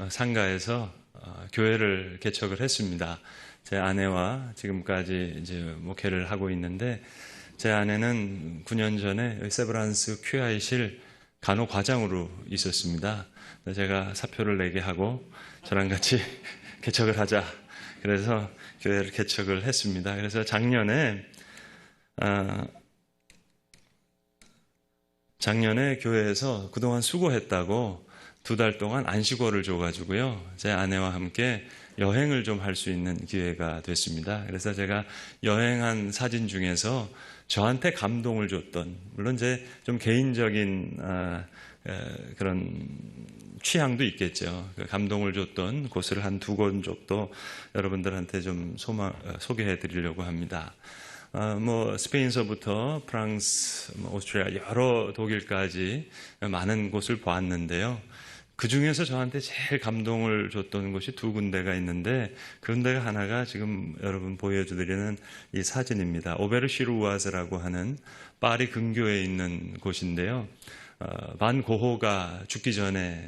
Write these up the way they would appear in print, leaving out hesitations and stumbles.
상가에서 교회를 개척을 했습니다. 제 아내와 지금까지 이제 목회를 하고 있는데, 제 아내는 9년 전에 세브란스 QI실 간호과장으로 있었습니다. 제가 사표를 내게 하고 저랑 같이 개척을 하자. 그래서 교회를 개척을 했습니다. 그래서 작년에 교회에서 그동안 수고했다고 2달 동안 안식월을 줘가지고요, 제 아내와 함께 여행을 좀 할 수 있는 기회가 됐습니다. 그래서 제가 여행한 사진 중에서 저한테 감동을 줬던, 물론 제 좀 개인적인 그런 취향도 있겠죠. 감동을 줬던 곳을 한 2곳 정도 여러분들한테 좀 소개해 드리려고 합니다. 스페인서부터 프랑스, 오스트리아, 여러 독일까지 많은 곳을 보았는데요. 그 중에서 저한테 제일 감동을 줬던 곳이 2군데가 있는데, 그 군데가 하나가 지금 여러분 보여드리는 이 사진입니다. 오베르시르우아즈라고 하는 파리 근교에 있는 곳인데요. 반 고호가 죽기 전에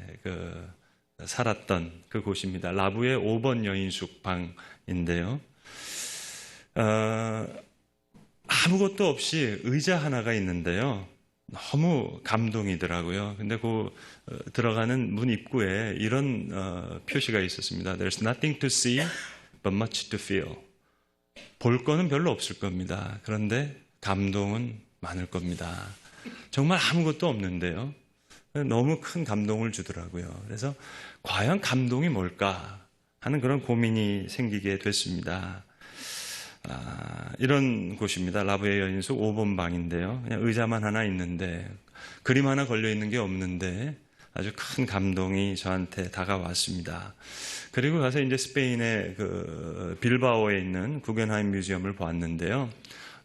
살았던 그 곳입니다. 라부의 5번 여인숙 방인데요. 아무것도 없이 의자 하나가 있는데요. 너무 감동이더라고요. 근데 들어가는 문 입구에 이런 표시가 있었습니다. There's nothing to see but much to feel. 볼 거는 별로 없을 겁니다. 그런데 감동은 많을 겁니다. 정말 아무것도 없는데요. 너무 큰 감동을 주더라고요. 그래서 과연 감동이 뭘까 하는 그런 고민이 생기게 됐습니다. 이런 곳입니다. 라부의 여인숙 5번 방인데요. 그냥 의자만 하나 있는데, 그림 하나 걸려 있는 게 없는데 아주 큰 감동이 저한테 다가왔습니다. 그리고 가서 이제 스페인의 빌바오에 있는 구겐하임 뮤지엄을 보았는데요.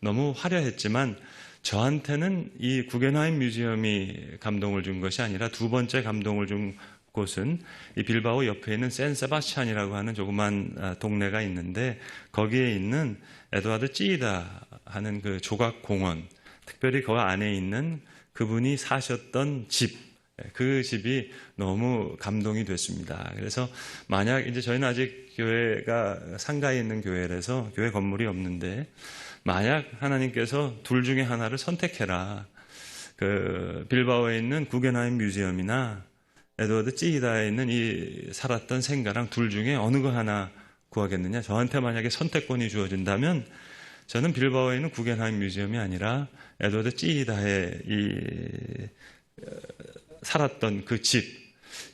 너무 화려했지만 저한테는 이 구겐하임 뮤지엄이 감동을 준 것이 아니라 2번째 감동을 준 곳은 이 빌바오 옆에 있는 샌세바스찬이라고 하는 조그만 동네가 있는데, 거기에 있는 에드와드 찌이다 하는 그 조각공원, 특별히 그 안에 있는 그분이 사셨던 집, 그 집이 너무 감동이 됐습니다. 그래서 만약 이제 저희는 아직 교회가 상가에 있는 교회라서 교회 건물이 없는데, 만약 하나님께서 둘 중에 하나를 선택해라, 빌바오에 있는 구겐하임 뮤지엄이나 에드워드 찌이다에 있는 이 살았던 생가랑 둘 중에 어느 거 하나 구하겠느냐? 저한테 만약에 선택권이 주어진다면 저는 빌바오에 있는 구겐하임 뮤지엄이 아니라 에드워드 찌이다의 살았던 그 집,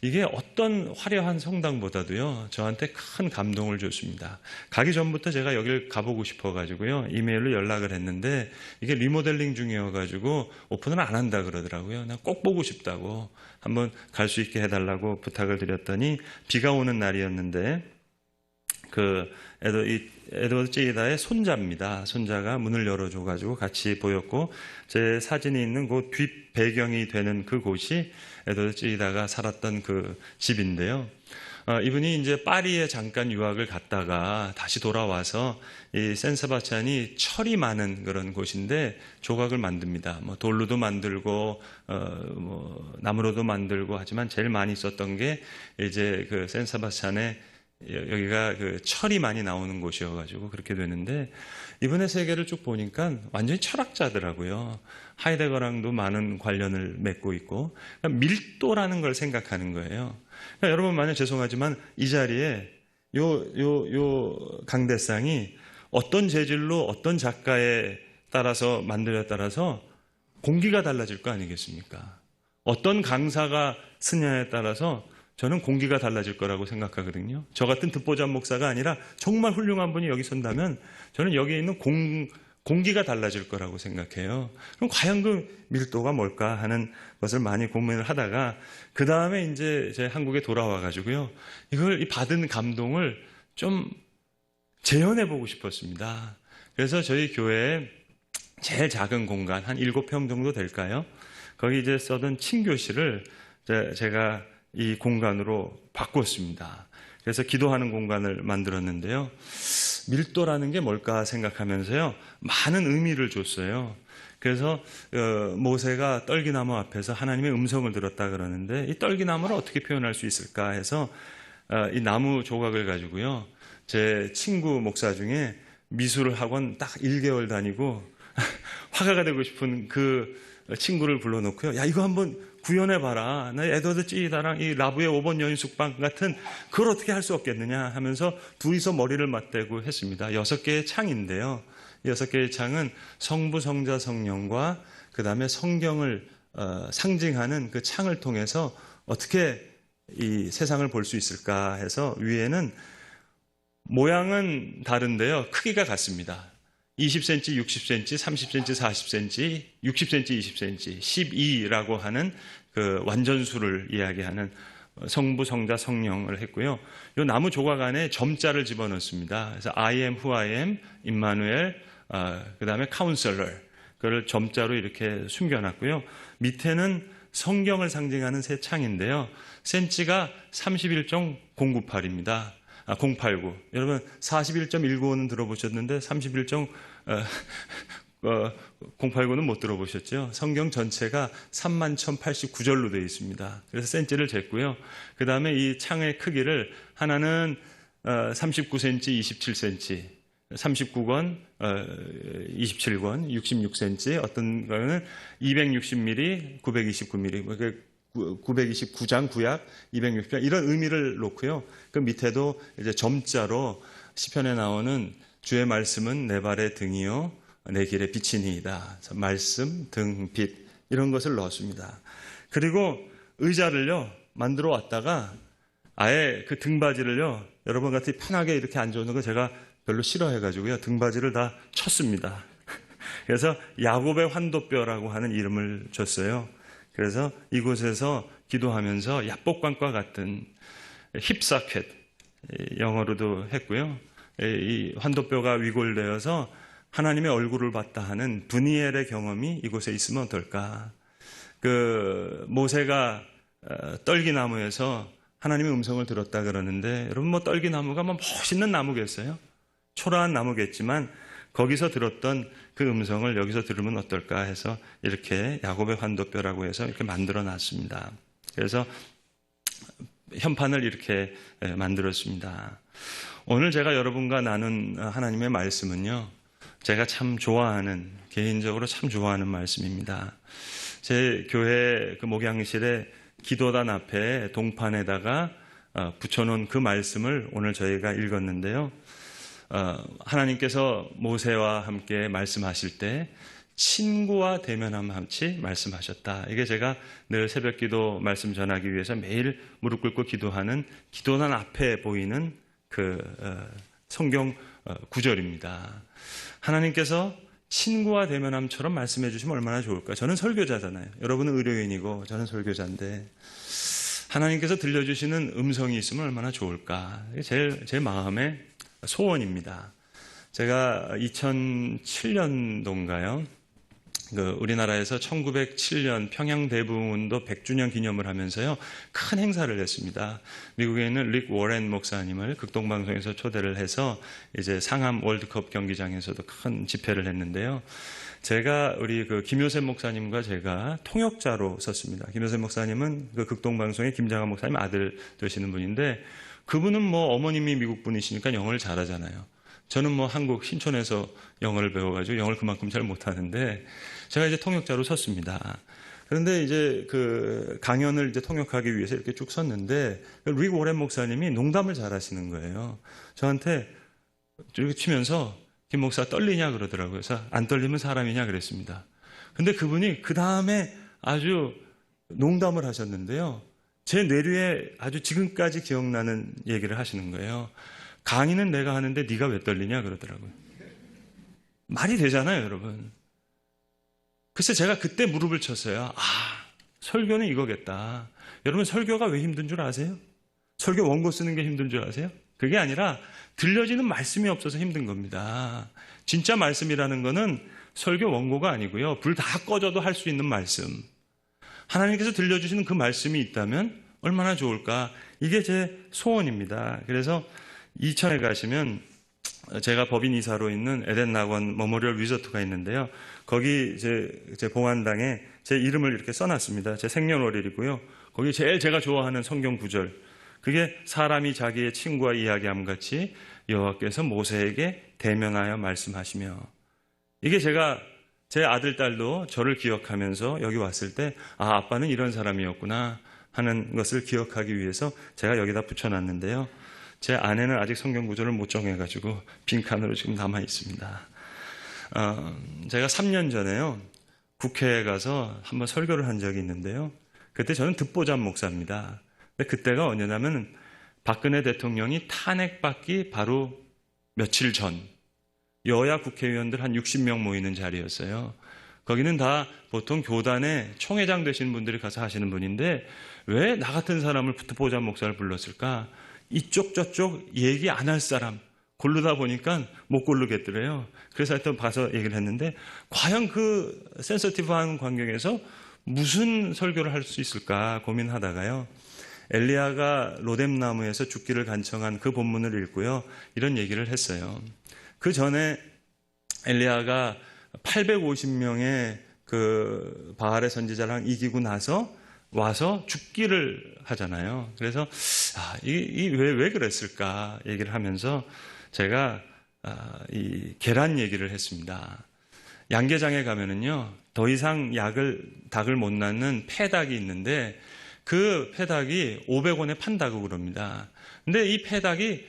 이게 어떤 화려한 성당보다도요, 저한테 큰 감동을 줬습니다. 가기 전부터 제가 여길 가보고 싶어가지고요, 이메일로 연락을 했는데, 이게 리모델링 중이어가지고 오픈을 안 한다 그러더라고요. 난 꼭 보고 싶다고, 한번 갈 수 있게 해달라고 부탁을 드렸더니, 비가 오는 날이었는데, 에드워드 찌이다의 손자입니다. 손자가 문을 열어줘가지고 같이 보였고, 제 사진이 있는 그 뒷 배경이 되는 그곳이 에드워드 찌이다가 살았던 그 집인데요. 이분이 이제 파리에 잠깐 유학을 갔다가 다시 돌아와서 이 샌세바스찬이 철이 많은 그런 곳인데 조각을 만듭니다. 돌로도 만들고 나무로도 만들고 하지만 제일 많이 썼던 게 이제 그 샌세바스찬에 여기가 철이 많이 나오는 곳이어가지고 그렇게 되는데, 이분의 세계를 쭉 보니까 완전히 철학자더라고요. 하이데거랑도 많은 관련을 맺고 있고, 그러니까 밀도라는 걸 생각하는 거예요. 그러니까 여러분, 만약 죄송하지만 이 자리에 요 강대상이 어떤 재질로 어떤 작가에 따라서 만들에 따라서 공기가 달라질 거 아니겠습니까? 어떤 강사가 쓰냐에 따라서 저는 공기가 달라질 거라고 생각하거든요. 저 같은 듣보잡 목사가 아니라 정말 훌륭한 분이 여기 선다면 저는 여기에 있는 공기가 달라질 거라고 생각해요. 그럼 과연 그 밀도가 뭘까 하는 것을 많이 고민을 하다가, 그 다음에 이제 제 한국에 돌아와 가지고요, 이 받은 감동을 좀 재현해 보고 싶었습니다. 그래서 저희 교회에 제일 작은 공간, 한 7평 정도 될까요? 거기 이제 써둔 친교실을 제가 이 공간으로 바꿨습니다. 그래서 기도하는 공간을 만들었는데요. 밀도라는 게 뭘까 생각하면서요, 많은 의미를 줬어요. 그래서 모세가 떨기나무 앞에서 하나님의 음성을 들었다 그러는데 이 떨기나무를 어떻게 표현할 수 있을까 해서 이 나무 조각을 가지고요. 제 친구 목사 중에 미술 학원 딱 1개월 다니고 화가가 되고 싶은 그 친구를 불러놓고요. 야, 이거 한번 구현해봐라. 나 에드워드 찌다랑 이 라부의 5번 연숙방 같은 그걸 어떻게 할 수 없겠느냐 하면서 둘이서 머리를 맞대고 했습니다. 6개의 창인데요. 6개의 창은 성부, 성자, 성령과 그 다음에 성경을 상징하는 그 창을 통해서 어떻게 이 세상을 볼 수 있을까 해서 위에는 모양은 다른데요. 크기가 같습니다. 20cm, 60cm, 30cm, 40cm, 60cm, 20cm, 12라고 하는 그 완전수를 이야기하는 성부, 성자, 성령을 했고요. 이 나무 조각 안에 점자를 집어넣습니다. 그래서 I am who I am, 임마누엘, 그 다음에 카운셀러, 그걸 점자로 이렇게 숨겨놨고요. 밑에는 성경을 상징하는 세 창인데요. 센치가 31.098입니다. 089. 여러분 41.195는 들어보셨는데 089는 못 들어보셨죠? 성경 전체가 31,089절로 되어 있습니다. 그래서 센치를 쟀고요. 그 다음에 이 창의 크기를 하나는 39cm, 27cm, 39권, 27권, 66cm, 어떤 거는 260mm, 929mm, 929장 구약, 260장 이런 의미를 놓고요. 그 밑에도 이제 점자로 시편에 나오는 주의 말씀은 내 발의 등이요 내 길의 빛이니이다. 말씀, 등, 빛 이런 것을 넣었습니다. 그리고 의자를요 만들어 왔다가 아예 그 등받이를요 여러분 같이 편하게 이렇게 앉아오는 거 제가 별로 싫어해가지고요 등받이를 다 쳤습니다. 그래서 야곱의 환도뼈라고 하는 이름을 줬어요. 그래서 이곳에서 기도하면서 야복강과 같은 힙사켓 영어로도 했고요. 이 환도뼈가 위골되어서 하나님의 얼굴을 봤다 하는 브니엘의 경험이 이곳에 있으면 어떨까. 그 모세가 떨기나무에서 하나님의 음성을 들었다 그러는데 여러분 뭐 떨기나무가 뭐 멋있는 나무겠어요? 초라한 나무겠지만 거기서 들었던 그 음성을 여기서 들으면 어떨까 해서 이렇게 야곱의 환도뼈라고 해서 이렇게 만들어 놨습니다. 그래서 현판을 이렇게 만들었습니다. 오늘 제가 여러분과 나눈 하나님의 말씀은요, 제가 참 좋아하는, 개인적으로 참 좋아하는 말씀입니다. 제 교회 그 목양실에 기도단 앞에 동판에다가 붙여놓은 그 말씀을 오늘 저희가 읽었는데요. 하나님께서 모세와 함께 말씀하실 때 친구와 대면함 같이 말씀하셨다. 이게 제가 늘 새벽기도 말씀 전하기 위해서 매일 무릎 꿇고 기도하는 기도단 앞에 보이는 그 성경 구절입니다. 하나님께서 친구와 대면함처럼 말씀해 주시면 얼마나 좋을까. 저는 설교자잖아요. 여러분은 의료인이고 저는 설교자인데 하나님께서 들려주시는 음성이 있으면 얼마나 좋을까. 이게 제 마음의 소원입니다. 제가 2007년도인가요? 우리나라에서 1907년 평양대부운도 100주년 기념을 하면서요, 큰 행사를 했습니다. 미국에 있는 릭 워렌 목사님을 극동방송에서 초대를 해서 이제 상암 월드컵 경기장에서도 큰 집회를 했는데요. 제가 우리 김효셉 목사님과 제가 통역자로 섰습니다. 김효셉 목사님은 그 극동방송의 김장한 목사님 아들 되시는 분인데 그분은 뭐 어머님이 미국 분이시니까 영어를 잘하잖아요. 저는 뭐 한국 신촌에서 영어를 배워가지고 영어를 그만큼 잘 못하는데 제가 이제 통역자로 섰습니다. 그런데 이제 그 강연을 이제 통역하기 위해서 이렇게 쭉 섰는데 릭 워렌 목사님이 농담을 잘하시는 거예요. 저한테 이렇게 치면서 김 목사 떨리냐 그러더라고요. 그래서 안 떨리면 사람이냐 그랬습니다. 근데 그분이 그 다음에 아주 농담을 하셨는데요. 제 뇌리에 아주 지금까지 기억나는 얘기를 하시는 거예요. 강의는 내가 하는데 네가 왜 떨리냐 그러더라고요. 말이 되잖아요, 여러분. 글쎄 제가 그때 무릎을 쳤어요. 설교는 이거겠다. 여러분 설교가 왜 힘든 줄 아세요? 설교 원고 쓰는 게 힘든 줄 아세요? 그게 아니라 들려지는 말씀이 없어서 힘든 겁니다. 진짜 말씀이라는 거는 설교 원고가 아니고요. 불 다 꺼져도 할 수 있는 말씀. 하나님께서 들려주시는 그 말씀이 있다면 얼마나 좋을까. 이게 제 소원입니다. 그래서 이천에 가시면 제가 법인 이사로 있는 에덴 낙원 머모리얼 리조트가 있는데요. 거기 제 봉안당에 제 이름을 이렇게 써놨습니다. 제 생년월일이고요. 거기 제일 제가 좋아하는 성경 구절, 그게 사람이 자기의 친구와 이야기함 같이 여호와께서 모세에게 대면하여 말씀하시며, 이게 제가 제 아들, 딸도 저를 기억하면서 여기 왔을 때 아빠는 이런 사람이었구나 하는 것을 기억하기 위해서 제가 여기다 붙여놨는데요. 제 아내는 아직 성경 구절을 못 정해가지고 빈칸으로 지금 남아 있습니다. 제가 3년 전에요, 국회에 가서 한번 설교를 한 적이 있는데요. 그때 저는 듣보잡 목사입니다. 근데 그때가 언제냐면 박근혜 대통령이 탄핵받기 바로 며칠 전, 여야 국회의원들 한 60명 모이는 자리였어요. 거기는 다 보통 교단의 총회장 되시는 분들이 가서 하시는 분인데 왜 나 같은 사람을 듣보잡 목사를 불렀을까? 이쪽 저쪽 얘기 안 할 사람 고르다 보니까 못 고르겠더래요. 그래서 하여튼 봐서 얘기를 했는데, 과연 그 센서티브한 환경에서 무슨 설교를 할 수 있을까 고민하다가요, 엘리야가 로뎀나무에서 죽기를 간청한 그 본문을 읽고요, 이런 얘기를 했어요. 그 전에 엘리야가 850명의 그 바알의 선지자랑 이기고 나서 와서 죽기를 하잖아요. 그래서 왜 그랬을까 얘기를 하면서 제가 이 계란 얘기를 했습니다. 양계장에 가면은요, 더 이상 닭을 못 낳는 폐닭이 있는데 그 폐닭이 500원에 판다고 그럽니다. 근데 이 폐닭이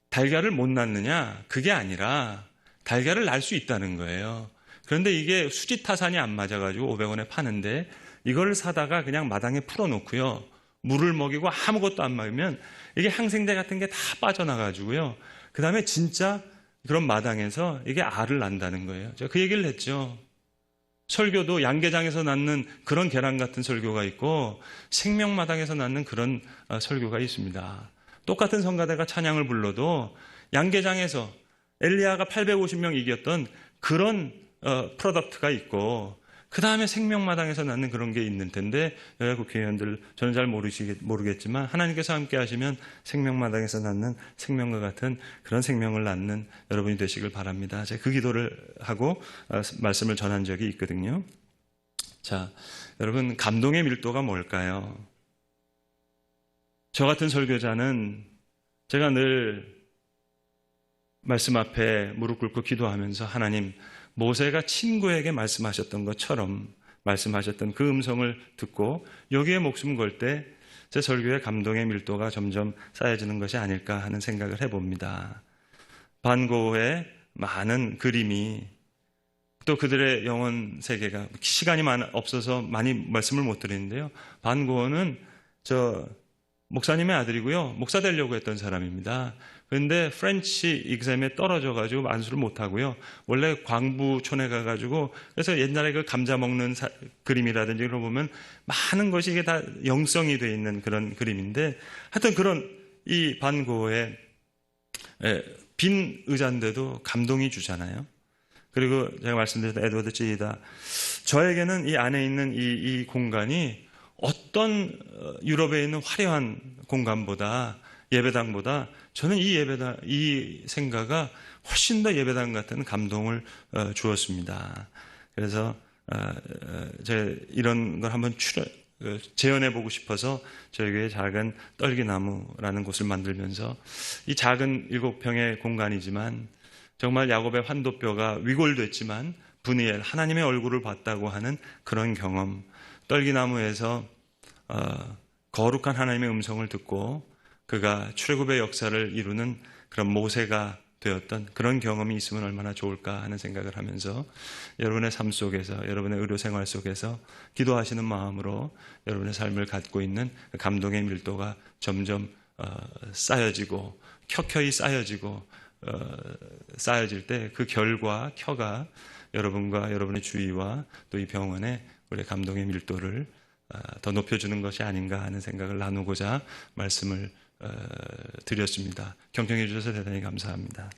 달걀을 못 낳느냐? 그게 아니라 달걀을 낳을 수 있다는 거예요. 그런데 이게 수지타산이 안 맞아가지고 500원에 파는데, 이걸 사다가 그냥 마당에 풀어놓고요, 물을 먹이고 아무것도 안 먹으면 이게 항생제 같은 게 다 빠져나가지고요, 그 다음에 진짜 그런 마당에서 이게 알을 낳는다는 거예요. 제가 그 얘기를 했죠. 설교도 양계장에서 낳는 그런 계란 같은 설교가 있고 생명마당에서 낳는 그런 설교가 있습니다. 똑같은 성가대가 찬양을 불러도 양계장에서 엘리야가 850명 이겼던 그런 프로덕트가 있고, 그 다음에 생명마당에서 낳는 그런 게 있는 텐데, 여야 국회의원들 저는 잘 모르겠지만 하나님께서 함께 하시면 생명마당에서 낳는 생명과 같은 그런 생명을 낳는 여러분이 되시길 바랍니다. 제가 그 기도를 하고 말씀을 전한 적이 있거든요. 자, 여러분, 감동의 밀도가 뭘까요? 저 같은 설교자는 제가 늘 말씀 앞에 무릎 꿇고 기도하면서, 하나님, 모세가 친구에게 말씀하셨던 것처럼 말씀하셨던 그 음성을 듣고 여기에 목숨 걸 때 제 설교의 감동의 밀도가 점점 쌓여지는 것이 아닐까 하는 생각을 해봅니다. 반 고흐의 많은 그림이, 또 그들의 영혼 세계가, 시간이 없어서 많이 말씀을 못 드리는데요, 반 고흐는 저 목사님의 아들이고요, 목사 되려고 했던 사람입니다. 그런데 프렌치 익셈에 떨어져가지고 만수를 못하고요, 원래 광부촌에 가가지고, 그래서 옛날에 그 감자 먹는 그림이라든지 그런 거 보면 많은 것이 이게 다 영성이 되어 있는 그런 그림인데, 하여튼 그런 이 반 고흐의 빈 의자인데도 감동이 주잖아요. 그리고 제가 말씀드렸던 에드워드 찌이다, 저에게는 이 안에 있는 이 공간이 어떤 유럽에 있는 화려한 공간보다, 예배당보다 저는 이 생가가 훨씬 더 예배당 같은 감동을 주었습니다. 그래서 제가 이런 걸 한번 재현해 보고 싶어서 저희 교회 작은 떨기나무라는 곳을 만들면서, 이 작은 7평의 공간이지만 정말 야곱의 환도뼈가 위골됐지만 분이엘, 하나님의 얼굴을 봤다고 하는 그런 경험, 떨기나무에서 거룩한 하나님의 음성을 듣고 그가 출애굽의 역사를 이루는 그런 모세가 되었던 그런 경험이 있으면 얼마나 좋을까 하는 생각을 하면서, 여러분의 삶 속에서, 여러분의 의료생활 속에서 기도하시는 마음으로 여러분의 삶을 갖고 있는 감동의 밀도가 점점 쌓여지고 켜켜이 쌓여지고 쌓여질 때 그 결과 켜가 여러분과 여러분의 주위와 또 이 병원에 우리의 감동의 밀도를 더 높여주는 것이 아닌가 하는 생각을 나누고자 말씀을 드렸습니다. 경청해 주셔서 대단히 감사합니다.